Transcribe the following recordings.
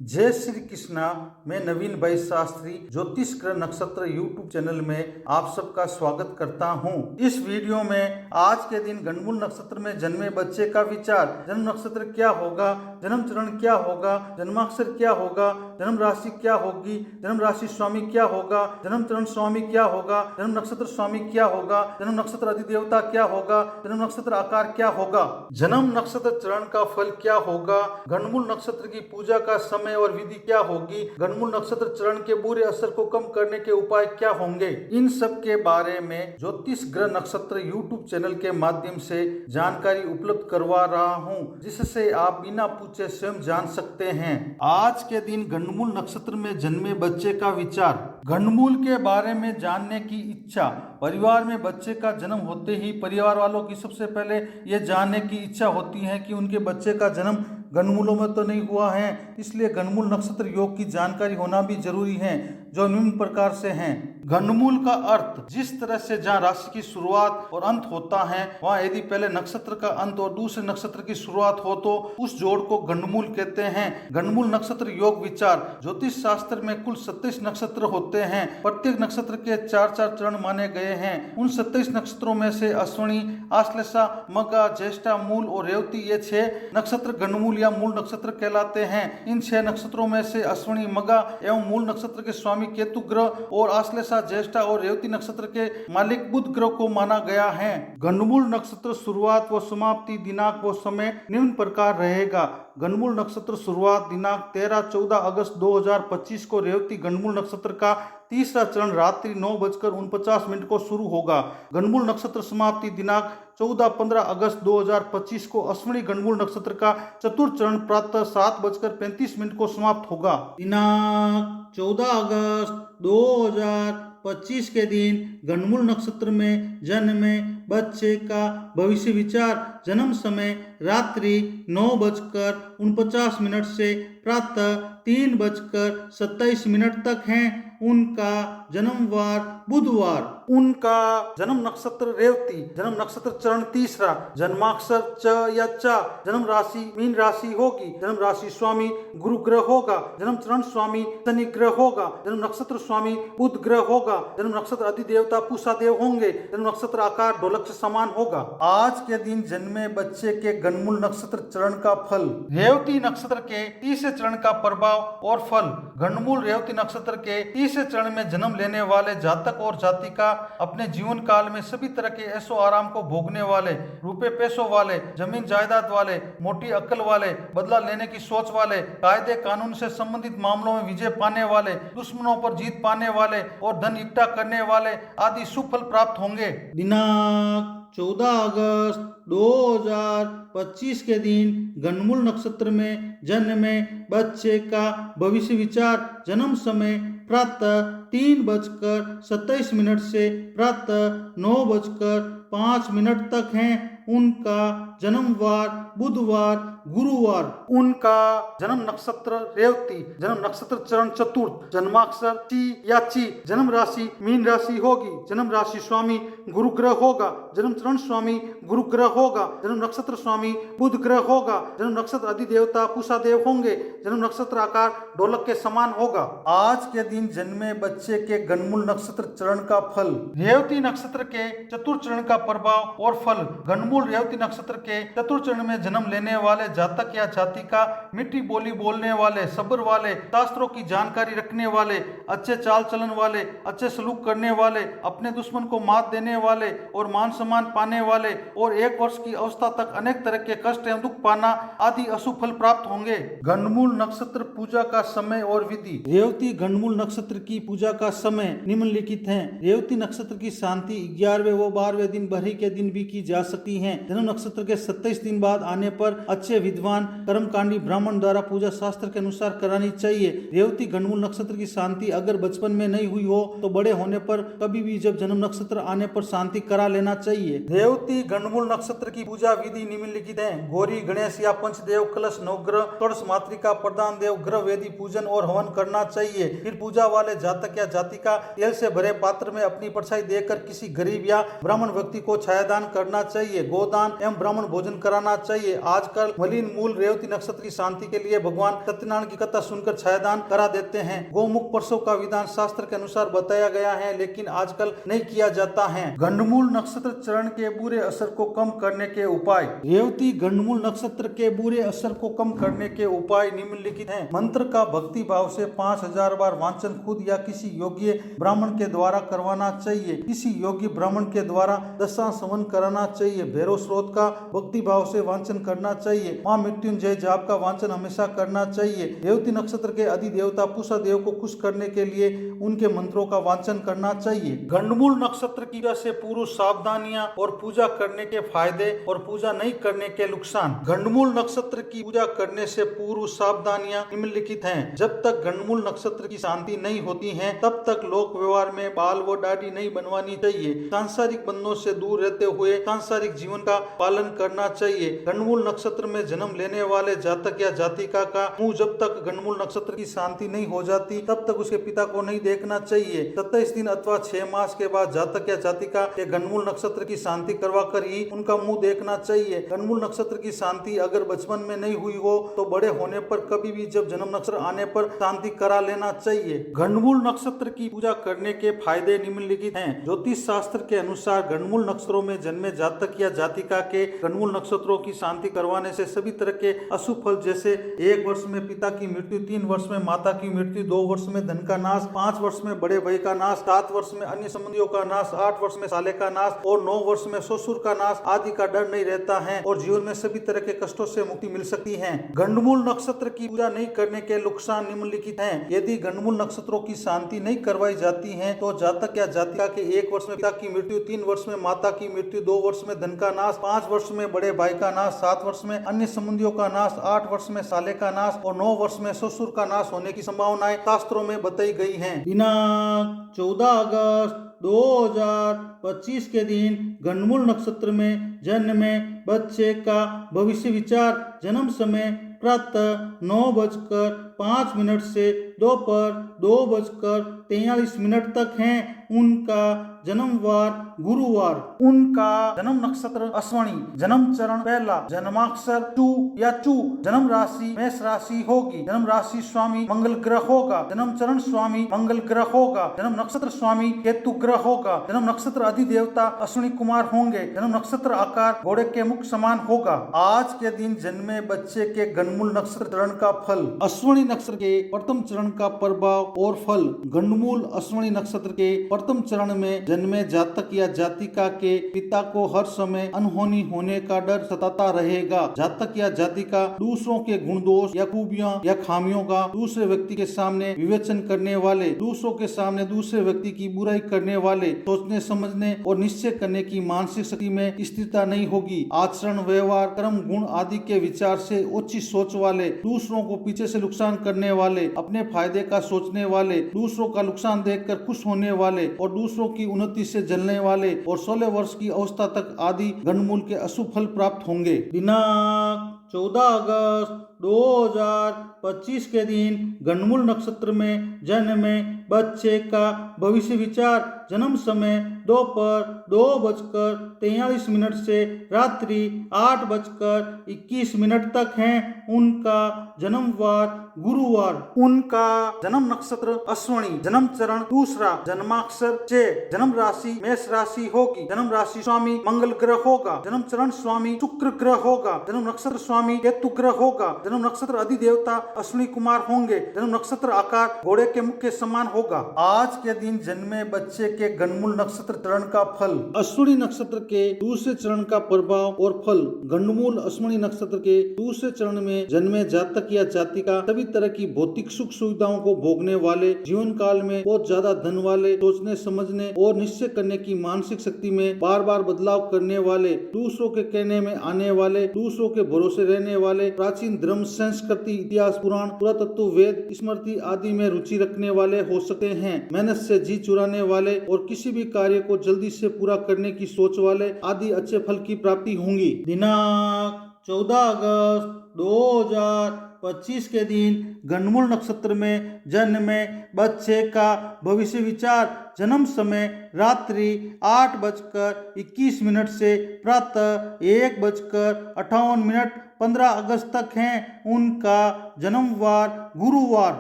जय श्री कृष्णा। मैं नवीन भाई शास्त्री ज्योतिष ग्रह नक्षत्र यूट्यूब चैनल में आप सबका स्वागत करता हूं। इस वीडियो में आज के दिन गणमूल नक्षत्र में जन्मे बच्चे का विचार, जन्म नक्षत्र क्या होगा, जन्म चरण क्या होगा, जन्माक्षर क्या होगा, जन्म राशि क्या होगी, जन्म राशि स्वामी क्या होगा, जन्म चरण स्वामी क्या होगा, जन्म नक्षत्र स्वामी क्या होगा, जन्म नक्षत्र अधिदेवता क्या होगा, जन्म नक्षत्र आकार क्या होगा, जन्म नक्षत्र चरण का फल क्या होगा, गणमूल नक्षत्र की पूजा का समय और विधि क्या होगी, गणमूल नक्षत्र चरण के बुरे असर को कम करने के उपाय क्या होंगे, इन सब के बारे में ज्योतिष ग्रह नक्षत्र यूट्यूब चैनल के माध्यम से जानकारी उपलब्ध करवा रहा हूं, जिससे आप बिना पूछे स्वयं जान सकते हैं। आज के दिन गणमूल नक्षत्र में जन्मे बच्चे का विचार, गणमूल के बारे में जानने की इच्छा। परिवार में बच्चे का जन्म होते ही परिवार वालों की सबसे पहले ये जानने की इच्छा होती है कि उनके बच्चे का जन्म गणमूलों में तो नहीं हुआ है, इसलिए गणमूल नक्षत्र योग की जानकारी होना भी जरूरी है, जो निम्न प्रकार से हैं। गणमूल का अर्थ, जिस तरह से जहाँ राशि की शुरुआत और अंत होता है, वहाँ यदि पहले नक्षत्र का अंत और दूसरे नक्षत्र की शुरुआत हो तो उस जोड़ को गणमूल कहते हैं। गणमूल नक्षत्र योग विचार, ज्योतिष शास्त्र में कुल 27 नक्षत्र होते हैं। प्रत्येक नक्षत्र के 4-4 चरण माने गए हैं। उन 27 नक्षत्रों में से अश्विनी, आश्लेषा, मघा, ज्येष्ठा, मूल और रेवती ये 6 नक्षत्र गणमूल या मूल नक्षत्र कहलाते हैं। इन 6 नक्षत्रों में से अश्विनी, मघा एवं मूल नक्षत्र के स्वामी केतु ग्रह और आश्लेषा, ज्येष्ठा और रेवती नक्षत्र के मालिक बुध ग्रह को माना गया है। गणमूल नक्षत्र शुरुआत व समाप्ति दिनांक व समय निम्न प्रकार रहेगा। गणमूल नक्षत्र शुरुआत दिनांक 13-14 अगस्त 2025 को रेवती गणमूल नक्षत्र का तीसरा चरण रात्रि 9:49 को शुरू होगा। गणमूल नक्षत्र समाप्ति दिनांक 14-15 अगस्त 2025 को अश्विनी गणमूल नक्षत्र का चतुर्थ चरण प्रातः 7:35 को समाप्त होगा। दिनांक 14 अगस्त 2025 के दिन गणमूल नक्षत्र में जन्मे बच्चे का भविष्य विचार, जन्म समय रात्रि 9:49 से प्रातः 3:27 तक है। उनका जन्मवार बुधवार, उनका जन्म नक्षत्र रेवती, जन्म नक्षत्र चरण तीसरा, जन्माक्षर च या चा, जन्म राशि मीन राशि होगी, जन्म राशि स्वामी गुरु ग्रह होगा, जन्म चरण स्वामी शनि ग्रह होगा, जन्म नक्षत्र स्वामी बुध ग्रह होगा, जन्म नक्षत्र अधिदेवता पूषा देव होंगे, जन्म नक्षत्र आकार ढोलक से समान होगा। आज के दिन जन्मे बच्चे के गणमूल नक्षत्र चरण का फल, रेवती नक्षत्र के तीसरे चरण का प्रभाव और फल। गणमूल रेवती नक्षत्र के तीसरे चरण में जन्म लेने वाले जातक और जातिका अपने जीवन काल में सभी तरह के ऐशो आराम को भोगने वाले, रुपए पैसों वाले, जमीन जायदाद वाले, मोटी अक्ल वाले, बदला लेने की सोच वाले, कायदे कानून से संबंधित मामलों में विजय पाने वाले, दुश्मनों पर जीत पाने वाले और धन इकट्ठा करने वाले आदि शुभ फल प्राप्त होंगे। दिनांक 14 अगस्त 2025 के दिन गणमूल नक्षत्र में जन्मे बच्चे का भविष्य विचार, जन्म समय प्रातः 3:27 से प्रातः 9:05 तक है। उनका जन्मवार बुधवार, गुरुवार, उनका जन्म नक्षत्र रेवती, जन्म नक्षत्र चरण चतुर्थ, जन्माक्षर टी या ची, जन्म राशि मीन राशि होगी, जन्म राशि स्वामी गुरु ग्रह होगा, जन्म चरण स्वामी गुरु ग्रह होगा, जन्म नक्षत्र स्वामी बुध ग्रह होगा, जन्म नक्षत्र अधिदेवता पूषा देव होंगे, जन्म नक्षत्र आकार ढोलक के समान होगा। आज के दिन जन्मे बच्चे के गणमूल नक्षत्र चरण का फल, रेवती नक्षत्र के चतुर्थ चरण का प्रभाव और फल। गणमूल रेवती नक्षत्र के चतुर्थ चरण में जन्म लेने वाले जातक या जातिका मीठी बोली बोलने वाले, सब्र वाले, शास्त्रों की जानकारी रखने वाले, अच्छे चाल चलन वाले, अच्छे सलूक करने वाले, अपने दुश्मन को मात देने वाले और मान सम्मान पाने वाले और 1 वर्ष की अवस्था तक अनेक तरह के कष्ट एवं दुख पाना आदि अशुभ फल प्राप्त होंगे। गणमूल नक्षत्र पूजा का समय और विधि, रेवती गणमूल नक्षत्र की पूजा का समय निम्नलिखित है। रेवती नक्षत्र की शांति 11वें व 12वें दिन बरही के दिन भी की जा सकती है। जन्म नक्षत्र के 27 दिन बाद आने पर अच्छे विद्वान कर्मकांडी ब्राह्मण द्वारा पूजा शास्त्र के अनुसार करानी चाहिए। रेवती गणमूल नक्षत्र की शांति अगर बचपन में नहीं हुई हो तो बड़े होने पर कभी भी जब जन्म नक्षत्र आने पर शांति करा लेना चाहिए। रेवती गणमूल नक्षत्र की पूजा विधि निम्नलिखित है। गौरी गणेश या पंचदेव, कलश, नवग्रह, षोडश मातृका, प्रधान देव, ग्रह वेदी पूजन और हवन करना चाहिए। फिर पूजा वाले जातक या जातिका तेल से भरे पात्र में अपनी परछाई देकर किसी गरीब या ब्राह्मण व्यक्ति को छायादान करना चाहिए। गोदान एवं ब्राह्मण भोजन कराना चाहिए। चाहिए। आजकल मलिन मूल रेवती नक्षत्र की शांति के लिए भगवान सत्यनारायण की कथा सुनकर छायादान करा देते हैं। गोमुख प्रसव का विधान शास्त्र के अनुसार बताया गया है, लेकिन आजकल नहीं किया जाता है। गंडमूल नक्षत्र चरण के बुरे असर को कम करने के उपाय। रेवती गंडमूल नक्षत्र के बुरे असर को कम करने के उपाय निम्नलिखित हैं। मंत्र का भक्ति भाव से 5000 बार वाचन खुद या किसी योग्य ब्राह्मण के द्वारा करवाना चाहिए। किसी योग्य ब्राह्मण के द्वारा दशाश्रवण कराना चाहिए। भैरव स्रोत का भक्ति भाव से वाचन करना चाहिए। मां मृत्युंजय जाप का वाचन हमेशा करना चाहिए। रेवती नक्षत्र के अधिदेवता पूषा देव को खुश करने के लिए उनके मंत्रों का वाचन करना चाहिए। गंडमूल नक्षत्र की वजह से पूर्व सावधानियां और पूजा करने के फायदे और पूजा नहीं करने के नुकसान। गंडमूल नक्षत्र की पूजा करने से पूर्व सावधानियां निम्नलिखित हैं। जब तक गंडमूल नक्षत्र की शांति नहीं होती है, तब तक लोक व्यवहार में बाल व दाढ़ी नहीं बनवानी चाहिए। सांसारिक बंधनों से दूर रहते हुए सांसारिक जीवन का पालन करना चाहिए। गंडमूल नक्षत्र में जन्म लेने वाले जातक या जातिका का मुंह जब तक गंडमूल नक्षत्र की शांति नहीं हो जाती, तब तक उसके पिता को नहीं देखना चाहिए। 27 दिन अथवा 6 मास के बाद जातक या जातिका के गंडमूल नक्षत्र की शांति करवा कर ही उनका मुंह देखना चाहिए। गंडमूल नक्षत्र की शांति अगर बचपन में नहीं हुई हो तो बड़े होने पर कभी भी जब जन्म नक्षत्र आने पर शांति करा लेना चाहिए। गंडमूल नक्षत्र की पूजा करने के फायदे निम्नलिखित हैं। ज्योतिष शास्त्र के अनुसार गंडमूल नक्षत्रों में जन्मे जातक या जातिका के गंडमूल नक्षत्रों की शांति करवाने से सभी तरह के अशुभ फल, जैसे 1 वर्ष में पिता की मृत्यु, 3 वर्ष में माता की मृत्यु, 2 वर्ष में धन का नाश, 5 वर्ष में बड़े भाई का नाश, 7 वर्ष में अन्य संबंधियों का नाश, 8 वर्ष में साले का नाश और 9 वर्ष में ससुर का नाश आदि का डर नहीं रहता है और जीवन में सभी तरह के कष्टों से मुक्ति मिल सकती है। गंडमूल नक्षत्र की पूजा नहीं करने के नुकसान निम्नलिखित हैं। यदि गंडमूल नक्षत्रों की शांति नहीं करवाई जाती है तो जातक या जातिका के 1 वर्ष में पिता की मृत्यु, 3 वर्ष में माता की मृत्यु, 2 वर्ष में धन का नाश, 5 वर्ष में बड़े भाई का नाश, 7 वर्ष में अन्य संबंधियों का नाश, 8 वर्ष में साले का नाश और 9 वर्ष में ससुर का नाश होने की संभावनाएं शास्त्रों में बताई गई हैं। दिनांक 14 अगस्त 2025 के दिन गंडमूल नक्षत्र में जन्मे बच्चे का भविष्य विचार। जन्म समय प्रातः 9:05 से दोपहर 2:43 तक है। उनका जन्मवार गुरुवार। उनका जन्म नक्षत्र अश्वनी, जन्म चरण पहला, जन्माक्षर चू या चू, जन्म राशि मेष राशि होगी, जन्म राशि स्वामी मंगल ग्रह होगा, जन्म चरण स्वामी मंगल ग्रह होगा, जन्म नक्षत्र स्वामी केतु ग्रह होगा, जन्म नक्षत्र अधिदेवता अश्विनी कुमार होंगे, जन्म नक्षत्र आकार घोड़े के मुख समान होगा। आज के दिन जन्मे बच्चे के गंडमूल नक्षत्र चरण का फल। अश्विनी नक्षत्र के प्रथम चरण का प्रभाव और फल। गंडमूल अश्विनी नक्षत्र के प्रथम चरण में जन्मे जातक या जातिका के पिता को हर समय अनहोनी होने का डर सताता रहेगा। जातक या जातिका दूसरों के गुण दोष या खूबियां या खामियों का दूसरे व्यक्ति के सामने विवेचन करने वाले, दूसरों के सामने दूसरे व्यक्ति की बुराई करने वाले, सोचने समझने और निश्चय करने की मानसिक शक्ति में स्थिरता नहीं होगी। आचरण, व्यवहार, कर्म, गुण आदि के विचार से उच्च सोच वाले, दूसरों को पीछे से नुकसान करने वाले, अपने फायदे का सोचने वाले, दूसरों का नुकसान देखकर खुश होने वाले और दूसरों की उन्नति से जलने वाले और 16 वर्ष की अवस्था तक आदि गंडमूल के अशुभ फल प्राप्त होंगे। दिनांक 14 अगस्त 2025 के दिन गंडमूल नक्षत्र में जन्मे बच्चे का भविष्य विचार। जन्म समय दोपहर 2:43 से रात्रि 8:21 तक है। उनका जन्मवार गुरुवार। उनका जन्म नक्षत्र अश्विनी, जन्म चरण दूसरा, जन्माक्षर चे, जन्म राशि मेष राशि होगी, जन्म राशि स्वामी मंगल ग्रह होगा, जन्म चरण स्वामी शुक्र ग्रह होगा, जन्म नक्षत्र स्वामी केतु ग्रह होगा, जन्म नक्षत्र अधिदेवता अश्विनी कुमार होंगे, जन्म नक्षत्र आकार घोड़े के मुख के समान होगा। आज के दिन जन्मे बच्चे के गंडमूल नक्षत्र चरण का फल। अश्विनी नक्षत्र के दूसरे चरण का प्रभाव और फल। गंडमूल अश्विनी नक्षत्र के दूसरे चरण में जन्मे जातक या जातिका सभी तरह की भौतिक सुख सुविधाओं को भोगने वाले, जीवन काल में बहुत ज्यादा धन वाले, सोचने समझने और निश्चय करने की मानसिक शक्ति में बार बार बदलाव करने वाले, दूसरों के कहने में आने वाले, दूसरों के भरोसे रहने वाले, प्राचीन धर्म, संस्कृति, इतिहास, पुराण, पुरातत्व, वेद, स्मृति आदि में रुचि रखने वाले हो सकते हैं। मेहनत से जी चुराने वाले और किसी भी कार्य को जल्दी से पूरा करने की सोच वाले आदि अच्छे फल की प्राप्ति होंगी। दिनांक 14 अगस्त 2025 के दिन गंडमूल नक्षत्र में जन्मे बच्चे का भविष्य विचार। जन्म समय रात्रि 8:21 से प्रातः 1:58 15 अगस्त तक हैं। उनका जन्मवार गुरुवार।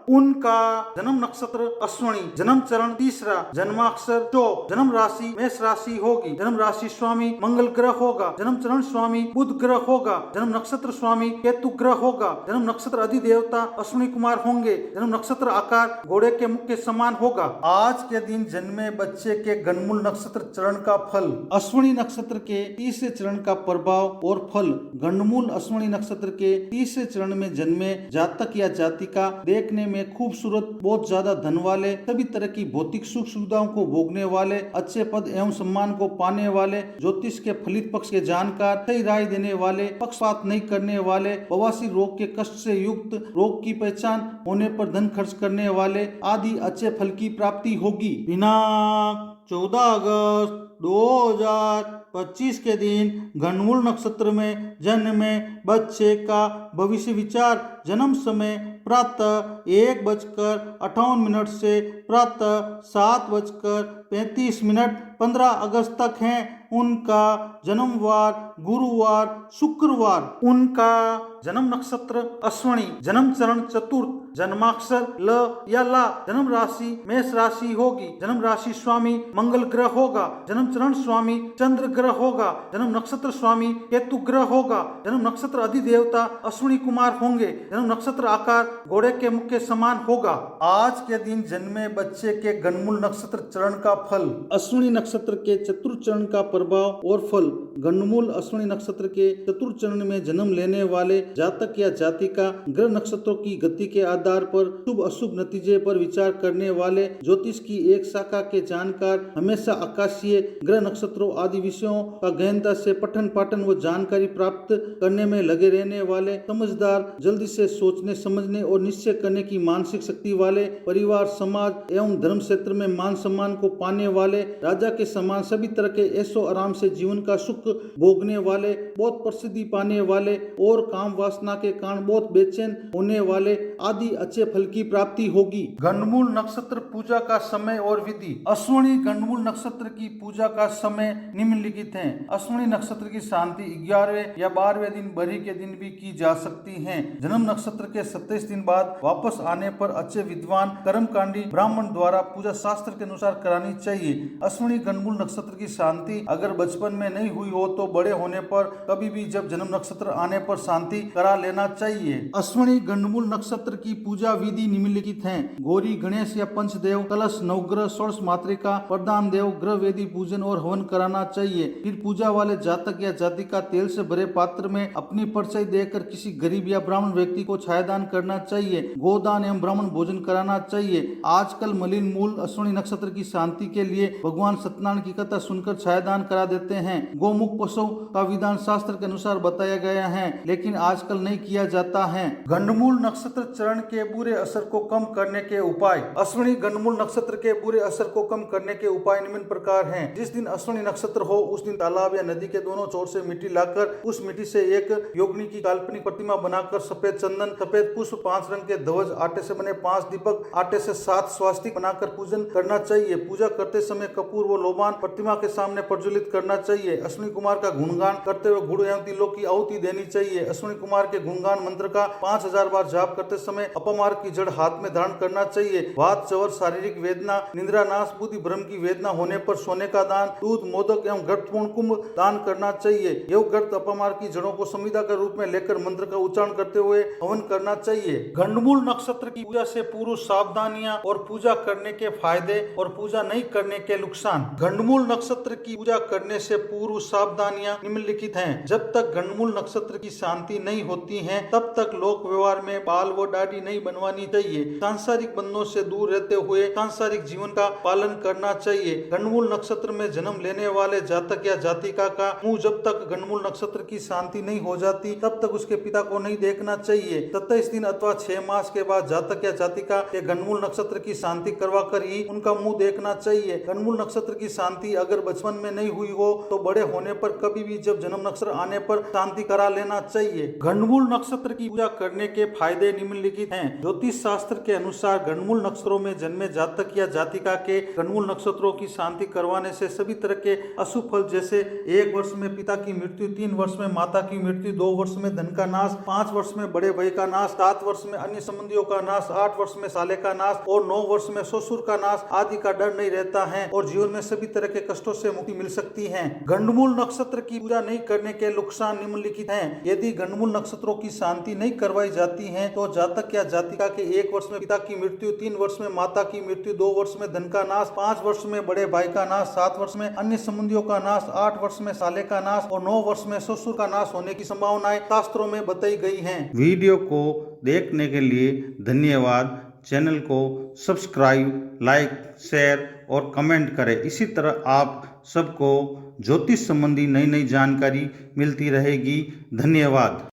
उनका जन्म नक्षत्र अश्विनी, जन्म चरण तीसरा, जन्माक्षर चो, जन्म राशि मेष राशि होगी, जन्म राशि स्वामी मंगल ग्रह होगा, जन्म चरण स्वामी बुध ग्रह होगा, जन्म नक्षत्र स्वामी केतु ग्रह होगा, जन्म नक्षत्र अधिदेवता अश्विनी कुमार होंगे, जन्म नक्षत्र आकार घोड़े के मुख के समान होगा। आज के दिन जन्मे बच्चे के गंडमूल नक्षत्र चरण का फल। अश्विनी नक्षत्र के तीसरे चरण का प्रभाव और फल। गंडमूल अश्विनी नक्षत्र के तीसरे चरण में जन्मे जातक या जातिका देखने में खूबसूरत, बहुत ज्यादा धन वाले, सभी तरह की भौतिक सुख सुविधाओं को भोगने वाले, अच्छे पद एवं सम्मान को पाने वाले, ज्योतिष के फलित पक्ष के जानकार, सही राय देने वाले, पक्षपात नहीं करने वाले, बवासीर रोग के कष्ट से युक्त, रोग की पहचान होने पर धन खर्च करने वाले आदि अच्छे फल की प्राप्ति होगी। दिनांक 14 अगस्त 2025 के दिन गंडमूल नक्षत्र में जन्मे बच्चे का भविष्य विचार। जन्म समय प्रातः 1:58 से प्रातः 7:35 15 अगस्त तक हैं। उनका जन्मवार गुरुवार शुक्रवार। उनका जन्म नक्षत्र अश्विनी, जन्म चरण चतुर्थ, जन्माक्षर ल या ला, जन्म राशि मेष राशि होगी, जन्म राशि स्वामी मंगल ग्रह होगा, जन्म चरण स्वामी चंद्र ग्रह होगा, जन्म नक्षत्र स्वामी केतु ग्रह होगा, जन्म नक्षत्र अधिदेवता अश्विनी कुमार होंगे, जन्म नक्षत्र आकार घोड़े के मुख के समान होगा। आज के दिन जन्मे बच्चे के गंडमूल नक्षत्र चरण का फल। अश्विनी नक्षत्र के चतुर्थ चरण का प्रभाव और फल। गंडमूल अश्विनी नक्षत्र के चतुर्थ चरण में जन्म लेने वाले जातक या जातिका ग्रह नक्षत्रों की गति के आधार पर शुभ अशुभ नतीजे पर विचार करने वाले, ज्योतिष की एक शाखा के जानकार, हमेशा आकाशीय ग्रह नक्षत्रों आदि विषयों का गहनता से पठन पाठन व जानकारी प्राप्त करने में लगे रहने वाले, समझदार, जल्दी से सोचने समझने और निश्चय करने की मानसिक शक्ति वाले, परिवार समाज एवं धर्म क्षेत्र में मान सम्मान को पाने वाले, राजा के समान सभी तरह के ऐशो आराम से जीवन का सुख भोगने वाले, बहुत प्रसिद्धि पाने वाले और काम वासना के कारण बहुत बेचैन होने वाले आदि अच्छे फल की प्राप्ति होगी। गंडमूल नक्षत्र पूजा का समय और विधि। अश्विनी गंडमूल नक्षत्र की पूजा का समय निम्नलिखित है। अश्विनी नक्षत्र की शांति 11वें या 12वें दिन बरी के दिन भी की जा सकती है। जन्म नक्षत्र के 27 दिन बाद वापस आने पर अच्छे विद्वान कर्मकांडी ब्राह्मण द्वारा पूजा शास्त्र के अनुसार करानी चाहिए। अश्विनी गंडमूल नक्षत्र की शांति अगर बचपन में नहीं हुई हो तो बड़े होने पर कभी भी जब जन्म नक्षत्र आने पर शांति करा लेना चाहिए। अश्विनी गंडमूल नक्षत्र की पूजा विधि निम्नलिखित हैं। गौरी गणेश या पंचदेव, कलश, नवग्रह, षोडश मातृका, प्रधान देव, ग्रह वेदी पूजन और हवन कराना चाहिए। फिर पूजा वाले जातक या जातिका तेल से भरे पात्र में अपनी परिचय देकर किसी गरीब या ब्राह्मण व्यक्ति को छायादान करना चाहिए। गोदान एवं ब्राह्मण भोजन कराना चाहिए। आजकल मलिन मूल अश्विनी नक्षत्र की शांति के लिए भगवान सत्यनारायण की कथा सुनकर छायादान करा देते हैं। गोमुख पशु का विधान शास्त्र के अनुसार बताया गया है, लेकिन आजकल नहीं किया जाता है। गंडमूल नक्षत्र चरण के बुरे असर को कम करने के उपाय। अश्विनी गंडमूल नक्षत्र के बुरे असर को कम करने के उपाय निम्न प्रकार हैं। जिस दिन अश्विनी नक्षत्र हो उस दिन तालाब या नदी के दोनों छोर से मिट्टी लाकर उस मिट्टी से एक योगिनी की काल्पनिक प्रतिमा बनाकर सफेद चंदन, सफेद पुष्प, 5 रंग के ध्वज, आटे से बने 5 दीपक, आटे से 7 स्वास्तिक बनाकर पूजन करना चाहिए। पूजा करते समय कपूर व लोबान प्रतिमा के सामने प्रज्वलित करना चाहिए। अश्विनी कुमार का गुणगान करते हुए गुड़ एवं तिलों की आहुति देनी चाहिए। अश्विनी कुमार के गुणगान मंत्र का 5000 बार जाप करते समय अपमार की जड़ हाथ में धारण करना चाहिए। वात, चवर, शारीरिक वेदना, निद्रा नाश, बुद्धि भ्रम की वेदना होने पर सोने का दान, दूध, मोदक एवं गर्तपूर्ण कुंभ दान करना चाहिए। योग गर्त अपमार की जड़ों को संविदा के रूप में लेकर मंत्र का उच्चारण करते हुए हवन करना चाहिए। गंडमूल नक्षत्र की पूजा से पूर्व सावधानियां और पूजा करने के फायदे और पूजा नहीं करने के नुकसान। गंडमूल नक्षत्र की पूजा करने से पूर्व सावधानियां निम्नलिखित हैं। जब तक गंडमूल नक्षत्र की शांति नहीं होती है तब तक लोक व्यवहार में बाल व दाढ़ी नहीं बनवानी चाहिए। सांसारिक बंधनों से दूर रहते हुए सांसारिक जीवन का पालन करना चाहिए। गंडमूल नक्षत्र में जन्म लेने वाले जातक या जातिका का मुंह जब तक गंडमूल नक्षत्र की शांति नहीं हो जाती तब तक उसके पिता को नहीं देखना चाहिए। 27 दिन अथवा 6 मास के बाद जातक या जातिका के गंडमूल नक्षत्र की शांति करवा कर ही उनका मुंह देखना चाहिए। गंडमूल नक्षत्र की शांति अगर बचपन में नहीं हुई हो तो बड़े होने पर कभी भी जब जन्म नक्षत्र आने पर शांति करा लेना चाहिए। गंडमूल नक्षत्र की पूजा करने के फायदे निम्नलिखित हैं। ज्योतिष शास्त्र के अनुसार गंडमूल नक्षत्रों में जन्मे जातक या जातिका के गंडमूल नक्षत्रों की शांति करवाने से सभी तरह के अशुभ फल जैसे 1 वर्ष में पिता की मृत्यु, 3 वर्ष में माता की मृत्यु, 2 वर्ष में धन का नाश, 5 वर्ष में बड़े भाई का नाश, 7 वर्ष में अन्य संबंधियों का नाश, 8 वर्ष में साले का नाश और 9 वर्ष में ससुर का नाश आदि का डर नहीं रहता है और जीवन में सभी तरह के कष्टों से मुक्ति मिल सकती है। गंडमूल नक्षत्र की पूजा नहीं करने के नुकसान निम्नलिखित हैं। यदि गंडमूल नक्षत्रों की शांति नहीं करवाई जाती है तो जातक या जातिका के 1 वर्ष में पिता की मृत्यु, 3 वर्ष में माता की मृत्यु, 2 वर्ष में धन का नाश, 5 वर्ष में बड़े भाई का नाश, 7 वर्ष में अन्य संबंधियों का नाश, 8 वर्ष में साले का नाश और 9 वर्ष में ससुर का नाश होने की संभावनाएं शास्त्रों में बताई गई हैं। वीडियो को देखने के लिए धन्यवाद। चैनल को सब्सक्राइब, लाइक, शेयर और कमेंट करें। इसी तरह आप सबको ज्योतिष संबंधी नई नई जानकारी मिलती रहेगी। धन्यवाद।